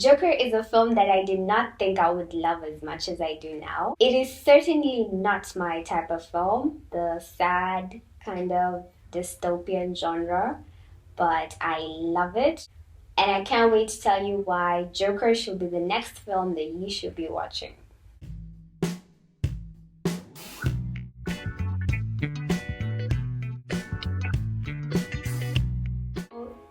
Joker is a film that I did not think I would love as much as I do now. It is certainly not my type of film, the sad kind of dystopian genre, but I love it. And I can't wait to tell you why Joker should be the next film that you should be watching.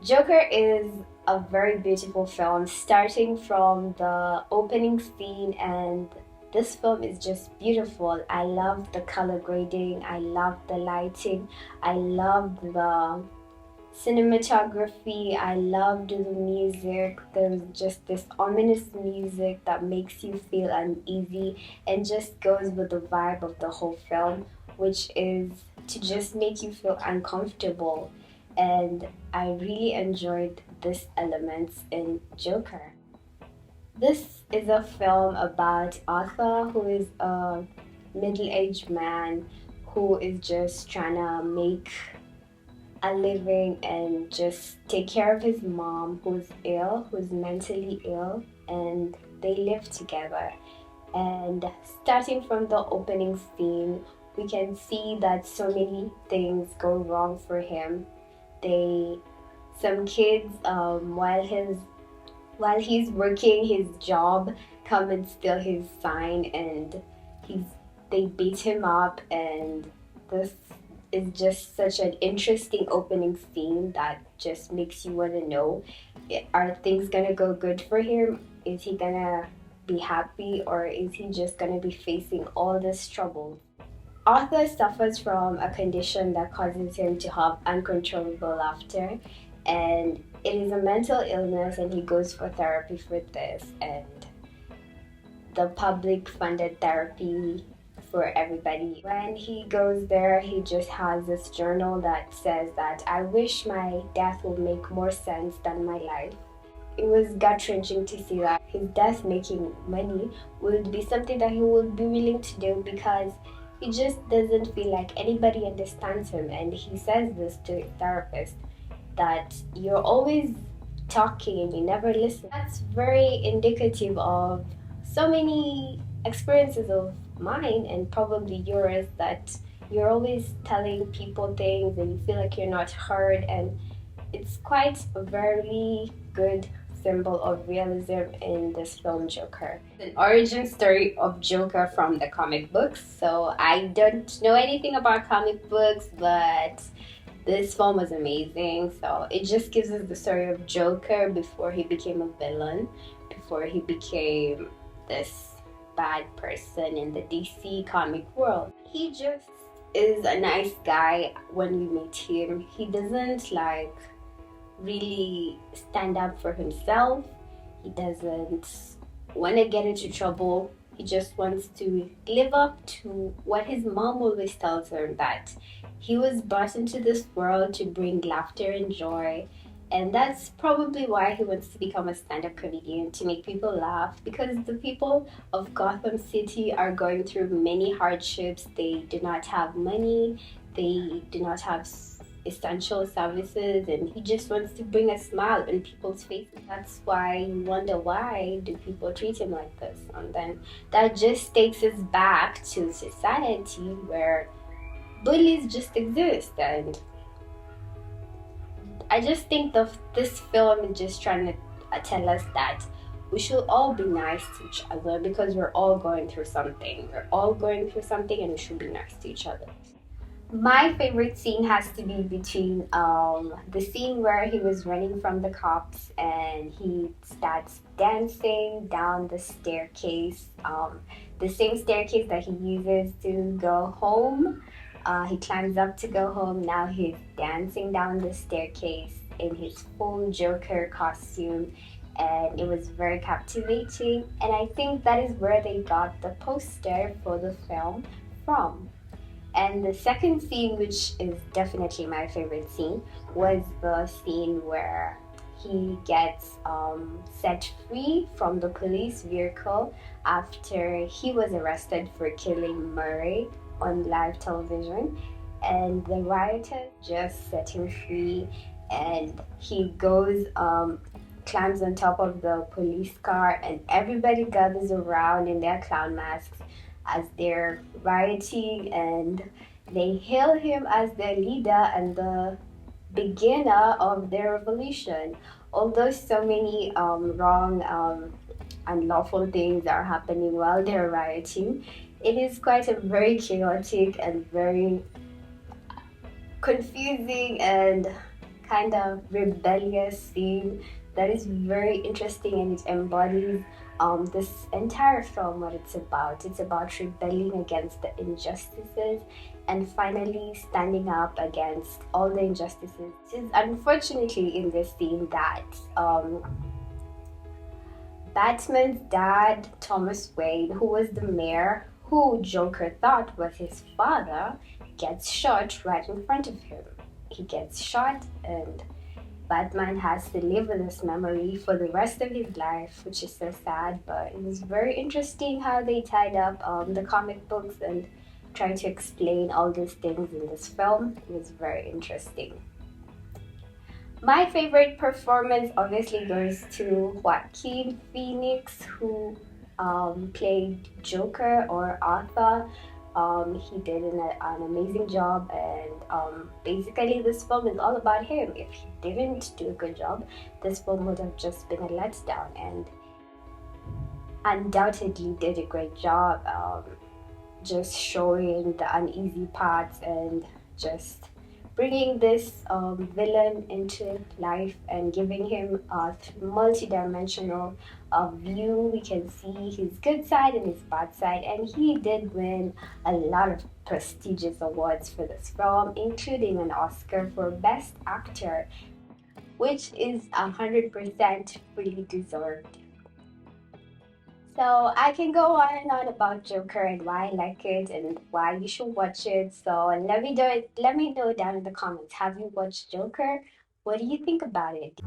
Joker is a very beautiful film, starting from the opening scene, and this film is just beautiful. I love the color grading, I love the lighting, I love the cinematography, I loved the music. There's just this ominous music that makes you feel uneasy and just goes with the vibe of the whole film, which is to just make you feel uncomfortable. And I really enjoyed this elements in Joker. This is a film about Arthur, who is a middle-aged man who is just trying to make a living and just take care of his mom, who's ill, who's mentally ill, and they live together. And starting from the opening scene, we can see that so many things go wrong for him. Some kids, while he's working his job, come and steal his sign, and he's they beat him up, and this is just such an interesting opening scene that just makes you want to know, are things gonna go good for him? Is he gonna be happy, or is he just gonna be facing all this trouble? Arthur suffers from a condition that causes him to have uncontrollable laughter, and it is a mental illness, and he goes for therapy for this, and the public funded therapy for everybody. When he goes there, he just has this journal that says that I wish my death would make more sense than my life. It was gut-wrenching to see that his death making money would be something that he would be willing to do, because he just doesn't feel like anybody understands him. And he says this to his therapist, that you're always talking and you never listen. That's very indicative of so many experiences of mine and probably yours, that you're always telling people things and you feel like you're not heard, and it's quite a very good symbol of realism in this film Joker. An origin story of Joker from the comic books. So I don't know anything about comic books, but this film was amazing. So it just gives us the story of Joker before he became a villain, before he became this bad person in the DC comic world. He just is a nice guy when we meet him. He doesn't really stand up for himself. He doesn't want to get into trouble. He just wants to live up to what his mom always tells him, that he was brought into this world to bring laughter and joy. And that's probably why he wants to become a stand-up comedian, to make people laugh, because the people of Gotham City are going through many hardships. They do not have money, they do not have essential services, and he just wants to bring a smile on people's faces. That's why you wonder, why do people treat him like this? And then that just takes us back to society where bullies just exist. And I just think this film is just trying to tell us that we should all be nice to each other, because we're all going through something. We're all going through something, and we should be nice to each other. My favorite scene has to be between the scene where he was running from the cops and he starts dancing down the staircase, the same staircase that he uses to go home. He climbs up to go home. Now he's dancing down the staircase in his full Joker costume, and it was very captivating. And I think that is where they got the poster for the film from. And the second scene, which is definitely my favorite scene, was the scene where he gets set free from the police vehicle after he was arrested for killing Murray on live television. And the rioters just set him free, and he goes climbs on top of the police car, and everybody gathers around in their clown masks as they're rioting, and they hail him as their leader and the beginner of their revolution. Although so many wrong, unlawful things are happening while they're rioting, it is quite a very chaotic and very confusing and kind of rebellious scene that is very interesting, and it embodies this entire film, what it's about. It's about rebelling against the injustices and finally standing up against all the injustices. It is unfortunately in this scene that Batman's dad, Thomas Wayne, who was the mayor, who Joker thought was his father, gets shot right in front of him. He gets shot, and Batman has to live with this memory for the rest of his life, which is so sad. But it was very interesting how they tied up the comic books and tried to explain all these things in this film. It was very interesting. My favorite performance obviously goes to Joaquin Phoenix, who played Joker or Arthur. He did an amazing job, and basically, this film is all about him. If he didn't do a good job, this film would have just been a letdown, and undoubtedly did a great job just showing the uneasy parts and just bringing this villain into life and giving him a multi-dimensional view. We can see his good side and his bad side, and he did win a lot of prestigious awards for this film, including an Oscar for Best Actor, which is 100% fully deserved. So I can go on and on about Joker and why I like it and why you should watch it. So let me know it. Let me know down in the comments. Have you watched Joker? What do you think about it?